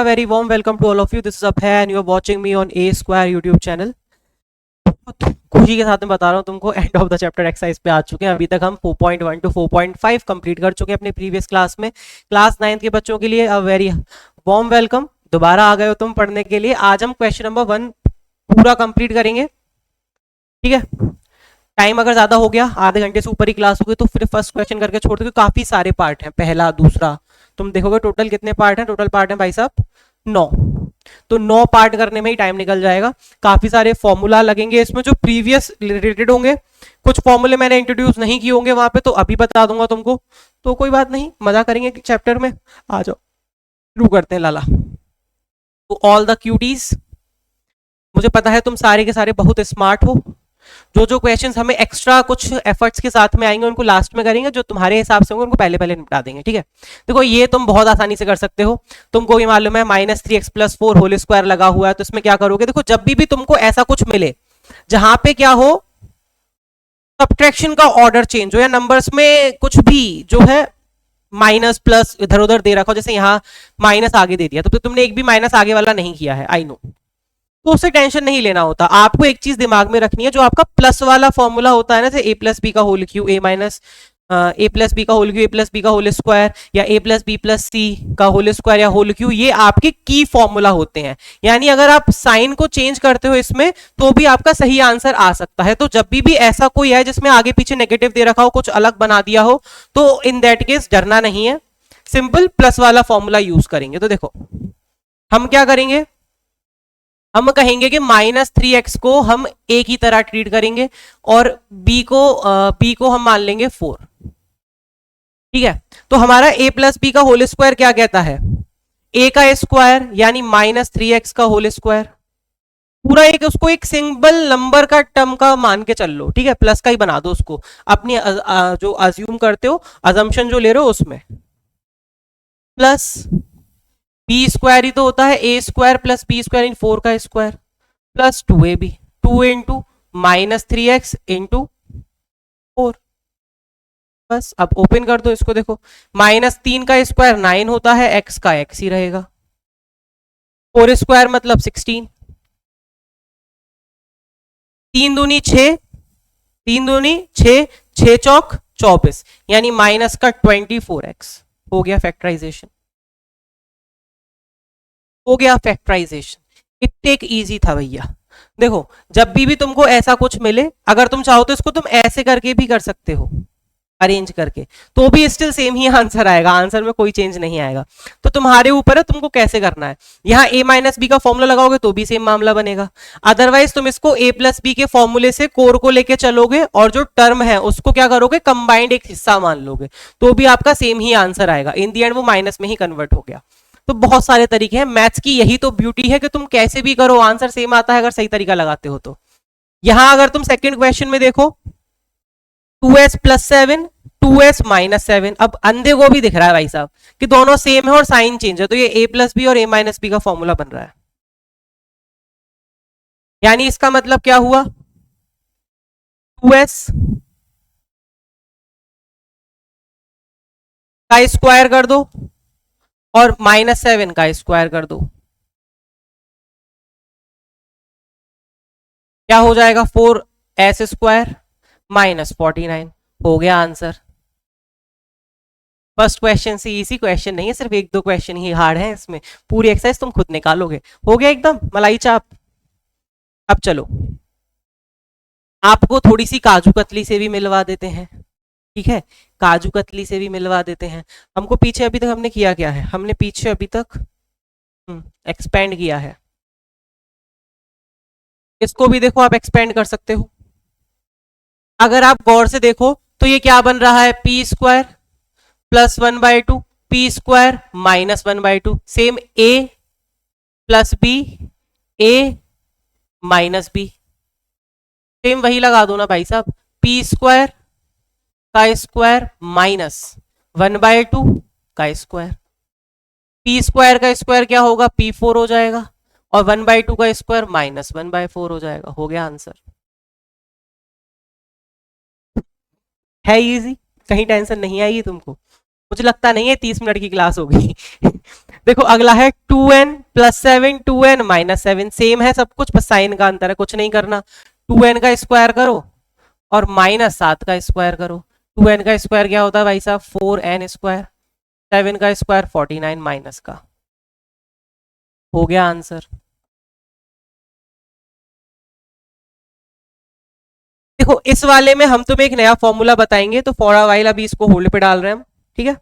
A very warm welcome to all of you. This is Abhay and you are watching me on A Square YouTube channel. बहुत खुशी के साथ में बता रहा हूँ तुमको, end of the chapter exercise पे आ चुके हैं। अभी तक हम 4.1 टू 4.5 कंप्लीट कर चुके हैं अपने प्रीवियस क्लास में। क्लास 9th के बच्चों के लिए अ वेरी वार्म वेलकम, दोबारा आ गए हो तुम पढ़ने के लिए। आज हम क्वेश्चन नंबर 1 पूरा कंप्लीट करेंगे, ठीक है। टाइम अगर ज्यादा हो गया, आधे घंटे से ऊपर ही क्लास हो गई, तो फिर फर्स्ट क्वेश्चन करके छोड़ दो। काफी सारे पार्ट हैं, पहला दूसरा तुम देखोगे टोटल कितने पार्ट हैं। टोटल पार्ट है भाई साहब 9, तो 9 पार्ट करने में ही टाइम निकल जाएगा। काफी सारे फॉर्मूला लगेंगे इसमें जो प्रीवियस रिलेटेड होंगे। कुछ फॉर्मूले मैंने इंट्रोड्यूस नहीं किए होंगे वहां पे, तो अभी बता दूंगा तुमको, तो कोई बात नहीं, मजा करेंगे चैप्टर में। आ जाओ शुरू करते हैं लाला। तो ऑल द क्यूटीज, मुझे पता है तुम सारे के सारे बहुत स्मार्ट हो। जो जो क्वेश्चंस हमें एक्स्ट्रा कुछ एफर्ट्स के साथ में आएंगे उनको लास्ट में करेंगे, जो तुम्हारे हिसाब से होंगे उनको पहले पहले निपटा देंगे, ठीक है। देखो ये तुम बहुत आसानी से कर सकते हो। तुमको भी मालूम है -3x+4 होल स्क्वायर लगा हुआ है, तो इसमें क्या करोगे। देखो जब भी तुमको ऐसा कुछ मिले जहां पे क्या हो, सब्ट्रैक्शन का ऑर्डर चेंज हो या नंबर्स में कुछ भी जो है माइनस प्लस इधर उधर दे रखा हो, जैसे यहाँ माइनस आगे दे दिया, तो तुमने एक भी माइनस आगे वाला नहीं किया है, आई नो, तो उससे टेंशन नहीं लेना होता। आपको एक चीज दिमाग में रखनी है, जो आपका प्लस वाला फॉर्मूला होता है ना, जैसे a+b का होल क्यू, a+b का होल क्यू, a+b का होल स्क्वायर, या a+b+c का होल स्क्वायर या होल क्यू, ये आपके की फॉर्मूला होते हैं। यानी अगर आप साइन को चेंज करते हो इसमें, तो भी आपका सही आंसर आ सकता है। तो जब भी ऐसा कोई है जिसमें आगे पीछे नेगेटिव दे रखा हो, कुछ अलग बना दिया हो, तो इन दैट केस डरना नहीं है, सिंपल प्लस वाला फॉर्मूला यूज करेंगे। तो देखो हम क्या करेंगे, हम कहेंगे कि -3x को हम a की तरह ट्रीट करेंगे और b को हम मान लेंगे 4, ठीक है। तो हमारा a+b का होल स्क्वायर क्या कहता है, a का स्क्वायर यानी -3x का होल स्क्वायर, पूरा एक उसको एक सिंगल नंबर का टर्म का मान के चल लो, ठीक है। प्लस का ही बना दो उसको, अपनी जो अज्यूम करते हो, अजम्पशन जो ले रहे हो उसमें, प्लस बी स्क्वायर ही तो होता है, ए स्क्वायर प्लस बी स्क्वायर इन 4 का square, plus 2ab, 2 into -3x into 4। बस अब ओपन कर दो इसको, देखो -3 का स्क्वायर 9 होता है, x का x ही रहेगा, 4 स्क्वायर मतलब 16, 3 दूनी 6, 3 दूनी 6, 6 चौक 24, यानी माइनस का 24x हो गया फैक्टराइजेशन, हो गया फैक्टराइजेशन। इतने एक इजी था भैया। देखो जब भी तुमको ऐसा कुछ मिले, अगर तुम चाहो तो इसको तुम ऐसे करके भी कर सकते हो, अरेंज करके, तो भी स्टिल सेम ही आंसर आएगा, आंसर में कोई चेंज नहीं आएगा। तो तुम्हारे ऊपर है तुमको कैसे करना है। यहाँ a-b का फॉर्मूला लगाओगे तो भी सेम मामला बनेगा, अदरवाइज तुम इसको a+b के फॉर्मूले से कोर को लेके चलोगे और जो टर्म है उसको क्या करोगे, कंबाइंड एक हिस्सा मान लोगे, तो भी आपका सेम ही आंसर आएगा। इन दी एंड वो माइनस में ही कन्वर्ट हो गया। तो बहुत सारे तरीके हैं, मैथ्स की यही तो ब्यूटी है कि तुम कैसे भी करो आंसर सेम आता है, अगर सही तरीका लगाते हो तो। यहां अगर तुम सेकंड क्वेश्चन में देखो, 2s + 7, 2s - 7, अब अंधे को भी दिख रहा है भाई साहब कि दोनों सेम है और साइन चेंज है, तो ये a+b और a-b का फॉर्मूला बन रहा है। यानी इसका मतलब क्या हुआ, 2s का स्क्वायर कर दो और -7 का स्क्वायर कर दो, क्या हो जाएगा, 4s स्क्वायर -49, हो गया आंसर। फर्स्ट क्वेश्चन से इसी क्वेश्चन नहीं है, सिर्फ 1-2 क्वेश्चन ही हार्ड है, इसमें पूरी एक्सरसाइज तुम खुद निकालोगे। हो गया एकदम मलाई चाप। अब चलो आपको थोड़ी सी काजू कतली से भी मिलवा देते हैं, ठीक है, काजू कतली से भी मिलवा देते हैं। हमको पीछे अभी तक हमने किया क्या है, हमने पीछे अभी तक एक्सपेंड किया है, इसको भी देखो आप एक्सपेंड कर सकते हो। अगर आप गौर से देखो तो ये क्या बन रहा है, p² + 1/2, p² - 1/2, same a + b, a - b, same वही लगा दो ना भाई साहब, p² का स्क्वायर -1/2 का स्क्वायर, p² का स्क्वायर क्या होगा, p4 हो जाएगा, और 1/2 का स्क्वायर -1/4 हो जाएगा, हो गया आंसर। है इजी, कहीं टेंशन नहीं आई तुमको, मुझे लगता नहीं है 30 मिनट की क्लास होगी। देखो अगला है 2n plus 7 2n minus 7, same है सब कुछ, बस साइन का अंतर है, कुछ नहीं करना। 2n का स्क्वायर करो और माइनस 7 का स्क्वायर करो। 2n का स्क्वायर क्या होता है भाई साहब, 4n स्क्वायर। 7 का स्क्वायर 49 माइनस का। हो गया आंसर। देखो इस वाले में हम तुम्हें एक नया फॉर्मूला बताएंगे, तो फॉर अ वाइल अभी इसको होल्ड पे डाल रहे हैं हम, ठीक है।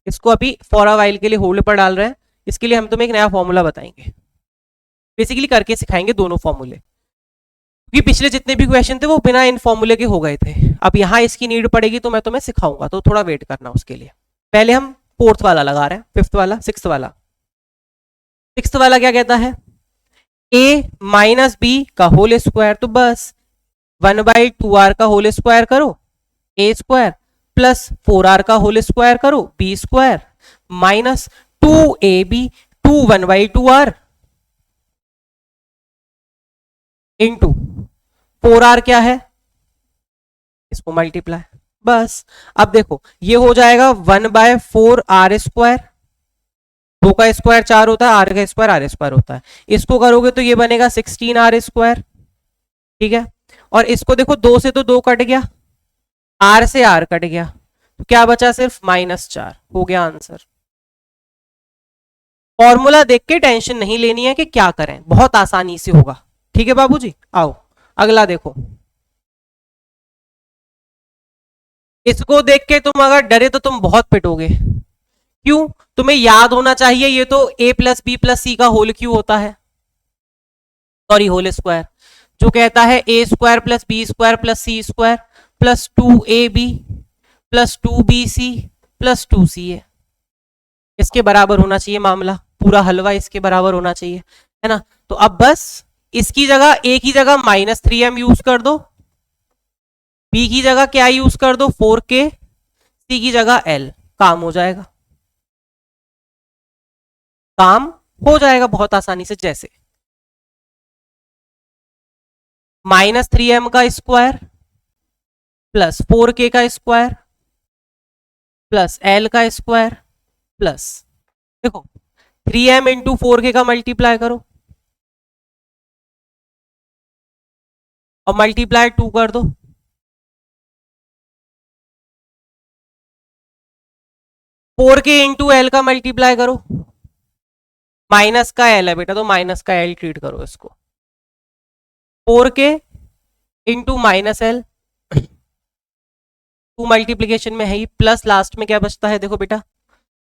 इसको अभी फॉर अ वाइल के लिए होल्ड पर डाल रहे हैं, इसके लिए हम तुम्हें एक नया फॉर्मूला बताएंगे, बेसिकली करके सिखाएंगे दोनों फॉर्मूले, क्योंकि पिछले जितने भी क्वेश्चन थे वो बिना इन फॉर्मूले के हो गए थे। अब यहाँ इसकी नीड पड़ेगी तो मैं तुम्हें सिखाऊंगा, तो थोड़ा वेट करना उसके लिए। पहले हम फोर्थ वाला लगा रहे हैं, फिफ्थ वाला, सिक्स्थ वाला। सिक्स्थ वाला क्या कहता है, a माइनस बी का होल स्क्वायर, तो बस 1/2r का होल स्क्वायर करो a स्क्वायर, प्लस 4r का होल स्क्वायर करो b square, minus 2ab 2 1/2r into 4r क्या है, इसको मल्टीप्लाई। बस अब देखो ये हो जाएगा 1/4r स्क्वायर, 2 का स्क्वायर 4 होता है, r का स्क्वायर r स्क्वायर होता है। इसको करोगे तो ये बनेगा 16r स्क्वायर, ठीक है। और इसको देखो 2 से तो 2 कट गया, r से r कट गया, तो क्या बचा, सिर्फ -4। हो गया आंसर। फॉर्मूला देख के टेंशन नहीं लेनी है कि क्या करें, बहुत आसानी से होगा, ठीक है बाबूजी। आओ अगला देखो, इसको देख के तुम अगर डरे तो तुम बहुत पिटोगे। क्यों, तुम्हें याद होना चाहिए ये तो a प्लस बी प्लस सी का होल क्यू होता है, सॉरी होल स्क्वायर, जो कहता है a square plus B square plus C square plus 2ab plus 2bc plus 2ca। इसके बराबर होना चाहिए मामला, पूरा हलवा इसके बराबर होना चाहिए, है ना। तो अब बस इसकी जगह a की जगह -3m यूज कर दो, b की जगह क्या यूज कर दो 4k, c की जगह l, काम हो जाएगा, काम हो जाएगा बहुत आसानी से। जैसे -3m का स्क्वायर प्लस 4k का स्क्वायर प्लस l का स्क्वायर प्लस, देखो 3m इंटू 4k का मल्टीप्लाई करो और मल्टीप्लाई 2 कर दो, 4k इंटू एल का मल्टीप्लाई करो, माइनस का एल है बेटा तो माइनस का एल ट्रीट करो इसको, 4k into minus L, 2 multiplication में है ही, प्लस लास्ट में क्या बचता है, देखो बेटा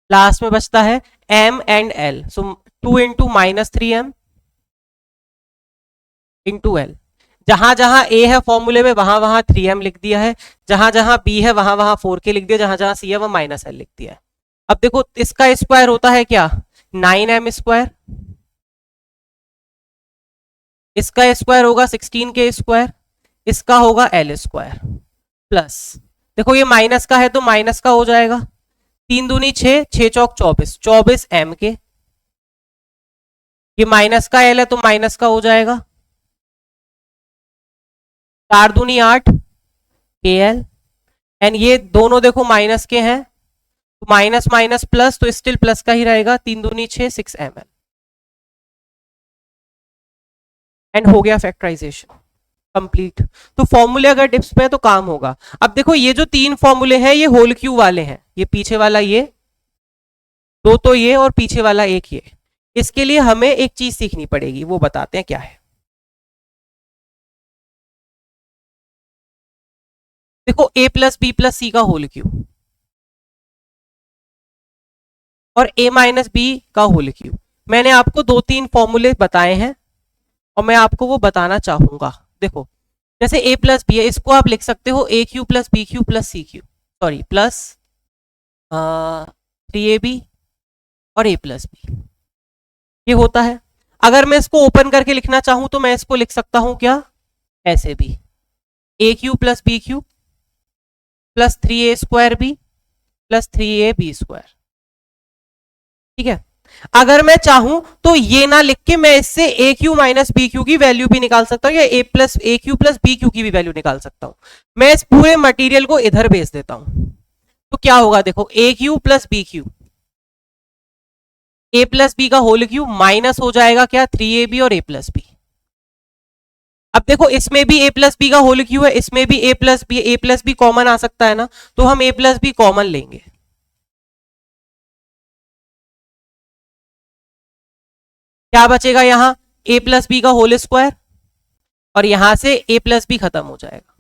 लास्ट में बचता है m and l, so 2 into -3m into L. जहां जहां a है फॉर्मूले में वहां वहां 3m लिख दिया है, जहां जहां b है वहां वहां 4k लिख दिया, जहां जहां c है वहां -l लिख दिया है। अब देखो इसका स्क्वायर होता है क्या, 9m स्क्वायर, इसका स्क्वायर होगा 16k स्क्वायर, इसका होगा l स्क्वायर, प्लस देखो ये माइनस का है तो माइनस का हो जाएगा, 3 दूनी 6, 6 चौक 24, 24 m के, ये माइनस का l है तो माइनस का हो जाएगा, 4 दूनी 8 kl, एंड ये दोनों देखो माइनस के हैं तो माइनस माइनस प्लस तो स्टिल प्लस का ही रहेगा, 3 दूनी 6 6 ml, एंड हो गया फैक्टराइजेशन कंप्लीट। तो फॉर्मूले अगर डिप्स पे है तो काम होगा। अब देखो ये जो 3 फॉर्मूले हैं ये होल क्यू वाले हैं, ये पीछे वाला ये 2 तो ये और पीछे वाला 1 ये, इसके लिए हमें एक चीज सीखनी पड़ेगी, वो बताते हैं क्या है। देखो a प्लस बी प्लस सी का होल क्यू और a माइनस बी का होल क्यू, मैंने आपको 2-3 फॉर्मूले बताए हैं और मैं आपको वो बताना चाहूंगा। देखो जैसे a प्लस बी है, इसको आप लिख सकते हो a cube plus B cube plus C cube, sorry plus 3ab और a प्लस बी, ये होता है। अगर मैं इसको ओपन करके लिखना चाहूं तो मैं इसको लिख सकता हूं क्या, ऐसे भी a cube plus B cube plus 3a square B plus 3ab square, ठीक है। अगर मैं चाहूं तो ये ना लिख के मैं इससे ए क्यू माइनस बी क्यू की वैल्यू भी निकाल सकता हूं, या ए क्यू प्लस बी क्यू की भी वैल्यू निकाल सकता हूं। मैं इस पूरे मटेरियल को इधर भेज देता हूं तो क्या होगा, देखो ए क्यू प्लस बी क्यू, ए प्लस बी का होल क्यूब माइनस हो जाएगा क्या 3ab और ए प्लस बी। अब देखो इसमें भी ए प्लस बी का होल क्यूब है, इसमें भी ए प्लस बी कॉमन आ सकता है ना, तो हम ए प्लस बी कॉमन लेंगे। क्या बचेगा यहां ए प्लस बी का होल स्क्वायर, और यहां से ए प्लस बी खत्म हो जाएगा।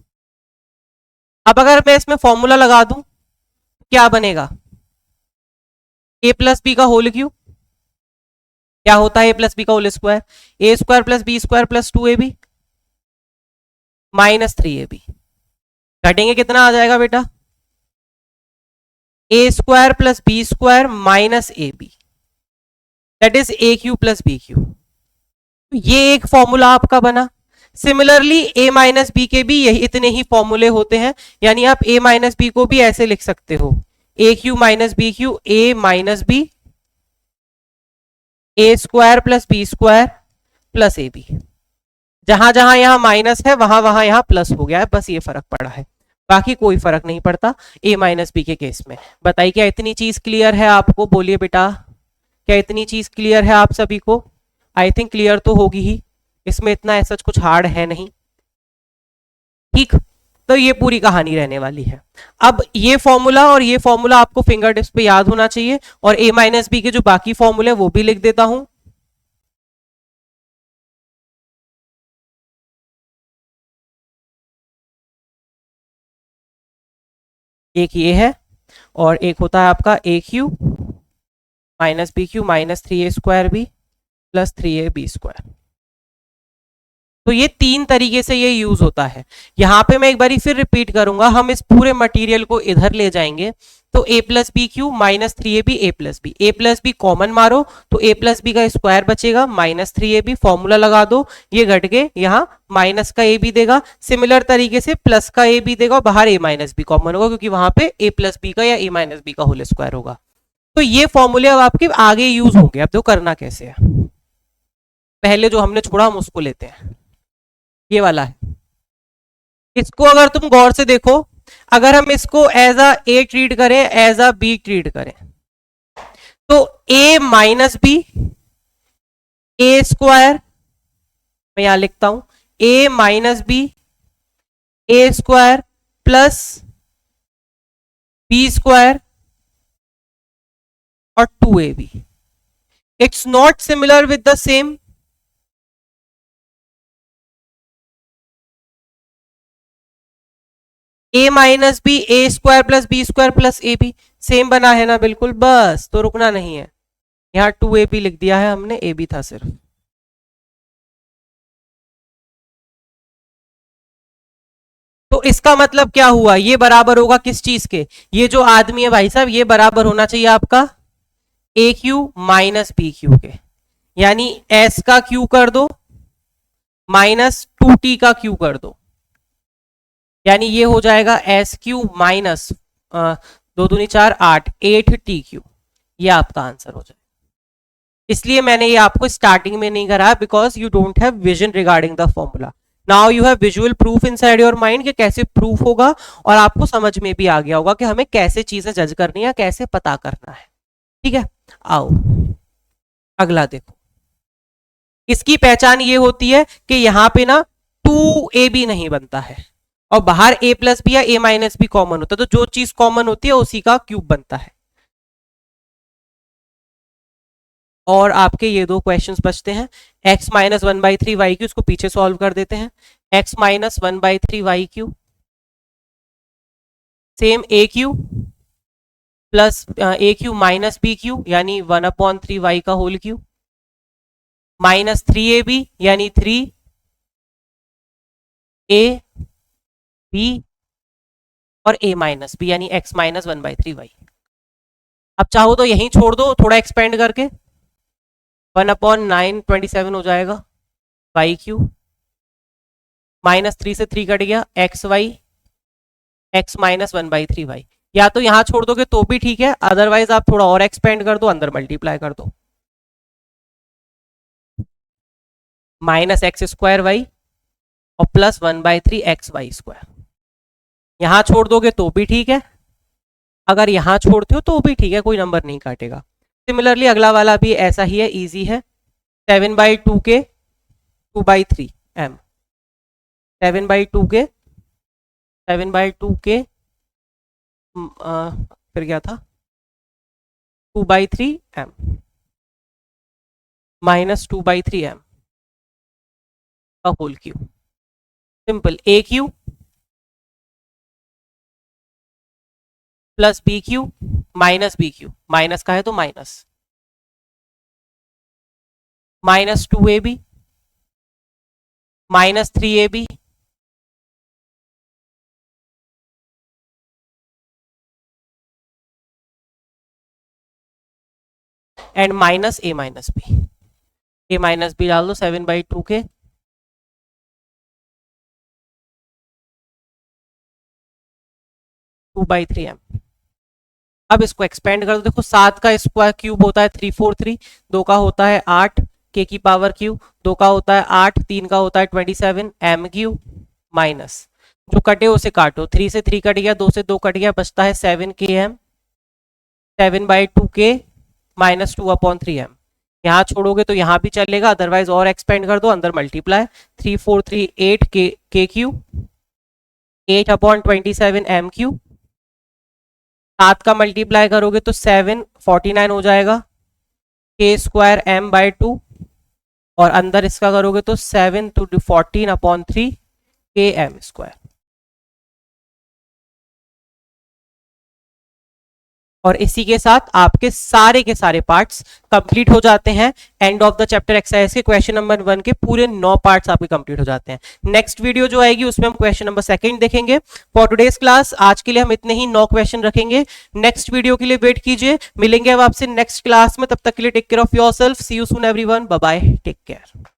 अब अगर मैं इसमें फॉर्मूला लगा दूं क्या बनेगा, ए प्लस बी का होल क्यूब क्या होता है, ए प्लस बी का whole square, A square plus B square plus 2ab minus 3ab। घटेंगे कितना आ जाएगा बेटा, A square plus B square minus A B, that is A cube plus B cube. ये एक फॉर्मूला आपका बना। सिमिलरली ए माइनस बी के भी यही इतने ही फॉर्मूले होते हैं, यानी आप ए माइनस बी को भी ऐसे लिख सकते हो, A cube minus B cube A minus B, A square plus B square plus A B. जहां जहां यहां माइनस है वहां वहां यहां प्लस हो गया है, बस ये फर्क पड़ा है, बाकी कोई फर्क नहीं पड़ता ए माइनस बी के केस में। बताइए क्या इतनी चीज क्लियर है आपको, बोलिए बेटा क्या इतनी चीज क्लियर है आप सभी को। आई थिंक क्लियर तो होगी ही, इसमें इतना ऐसा कुछ हार्ड है नहीं। ठीक, तो ये पूरी कहानी रहने वाली है। अब ये फॉर्मूला और ये फॉर्मूला आपको फिंगर टिप्स पे याद होना चाहिए, और a माइनस बी के जो बाकी फॉर्मूले वो भी लिख देता हूं। एक ये है और एक होता है आपका A cube minus B cube minus 3a square B plus 3ab square. तो ये तीन तरीके से ये यूज होता है। यहां पे मैं एक बारी फिर रिपीट करूंगा, हम इस पूरे मटेरियल को इधर ले जाएंगे, तो a plus B cube minus 3ab A plus B common मारो तो a प्लस बी का स्क्वायर बचेगा माइनस 3ab, फॉर्मूला लगा दो, ये घट के यहाँ माइनस का a भी देगा, सिमिलर तरीके से प्लस का a भी देगा और बाहर a माइनस बी कॉमन होगा क्योंकि वहां पे a प्लस बी का या a माइनस बी का होल स्क्वायर होगा। तो ये फॉर्मूले अब आपके आगे यूज होंगे। अब तो करना कैसे है, पहले जो हमने छोड़ा हम उसको लेते हैं, ये वाला है। इसको अगर तुम गौर से देखो, अगर हम इसको एज अ ए ट्रीट करें एज अ बी ट्रीट करें, तो a minus B A square, मैं यहां लिखता हूं a minus B A square plus B square और 2ab, it's not similar with the same. a minus B A square plus B square plus A B same बना है ना, बिल्कुल, बस तो रुकना नहीं है, यहां 2ab लिख दिया है हमने, ए बी था सिर्फ। तो इसका मतलब क्या हुआ, ये बराबर होगा किस चीज के, ये जो आदमी है भाई साहब ये बराबर होना चाहिए आपका A cube minus B Q के, यानी एस का क्यू कर दो माइनस 2t का क्यू कर दो, यानी ये हो जाएगा एस क्यू माइनस 2 दूनी 4 8 8t क्यू, ये आपका आंसर हो जाएगा। इसलिए मैंने ये आपको स्टार्टिंग में नहीं कराया because you don't have vision regarding the formula. Now you have visual proof inside your mind कि कैसे प्रूफ होगा, और आपको समझ में भी आ गया होगा कि हमें कैसे चीजें जज करनी है, कैसे पता करना है। ठीक है, आओ अगला देखो। इसकी पहचान ये होती है कि यहां पे ना 2ab नहीं बनता है और बाहर a प्लस बी या a माइनस बी कॉमन होता है, तो जो चीज कॉमन होती है उसी का क्यूब बनता है। और आपके ये दो क्वेश्चंस बचते हैं, x माइनस 1/3 वाई क्यू, इसको पीछे सॉल्व कर देते हैं, x minus 1/3 Y cube same A cube plus A cube minus B cube यानी 1/3 वाई का होल क्यू माइनस 3ab यानी 3 ए बी और a माइनस बी यानी x माइनस 1/3 वाई। अब चाहो तो यहीं छोड़ दो, थोड़ा एक्सपेंड करके 1/9 27 हो जाएगा वाई क्यू, माइनस 3 से 3 कट गया X Y, X minus 1/3 Y. या तो यहां छोड़ दोगे तो भी ठीक है, अदरवाइज आप थोड़ा और एक्सपेंड कर दो, अंदर मल्टीप्लाई कर दो, माइनस एक्स स्क्वायर वाई और प्लस 1/3 एक्स वाई स्क्वायर। यहां छोड़ दोगे तो भी ठीक है, अगर यहां छोड़ते हो तो भी ठीक है, कोई नंबर नहीं काटेगा। सिमिलरली अगला वाला भी ऐसा ही है, इजी है। 7/2 के 2/3 m, 7/2 के 7/2 के फिर क्या था 2/3 m माइनस 2/3 m का whole cube. Simple, A cube plus B cube minus B cube, minus का है तो minus, minus 2ab minus 3ab and minus a minus B. a minus B डाल दो 7/2 के 2/3 m। अब इसको एक्सपेंड कर दो, देखो 7 का स्क्वायर क्यूब होता है 343, 2 का होता है 8 के की पावर क्यूब, 2 का होता है 8, 3 का होता है 27 m क्यूब माइनस जो कटे उसे काटो, 3 से 3 कट गया, 2 से 2 कट गया, बचता है 7 के m, 7/2 के माइनस 2/3 m। यहाँ छोड़ोगे तो यहाँ भी चलेगा, अदरवाइज और एक्सपेंड कर दो, अंदर मल्टीप्लाई 3438 के क्यूब 8/27 m क्यूब, 7 का मल्टीप्लाई करोगे तो 749 हो जाएगा के स्क्वायर m/2 और अंदर इसका करोगे तो 7 to 14/3 के m स्क्वायर। और इसी के साथ आपके सारे के सारे पार्ट्स कंप्लीट हो जाते हैं। End of the chapter exercise के क्वेश्चन नंबर 1 के पूरे 9 पार्ट्स आपके कंप्लीट हो जाते हैं। नेक्स्ट वीडियो जो आएगी उसमें हम क्वेश्चन नंबर 2 देखेंगे। फॉर टुडेज क्लास आज के लिए हम इतने ही 9 क्वेश्चन रखेंगे। नेक्स्ट वीडियो के लिए वेट कीजिए, मिलेंगे अब आपसे नेक्स्ट क्लास में। तब तक के लिए take care of yourself, see you soon everyone, bye bye, take care.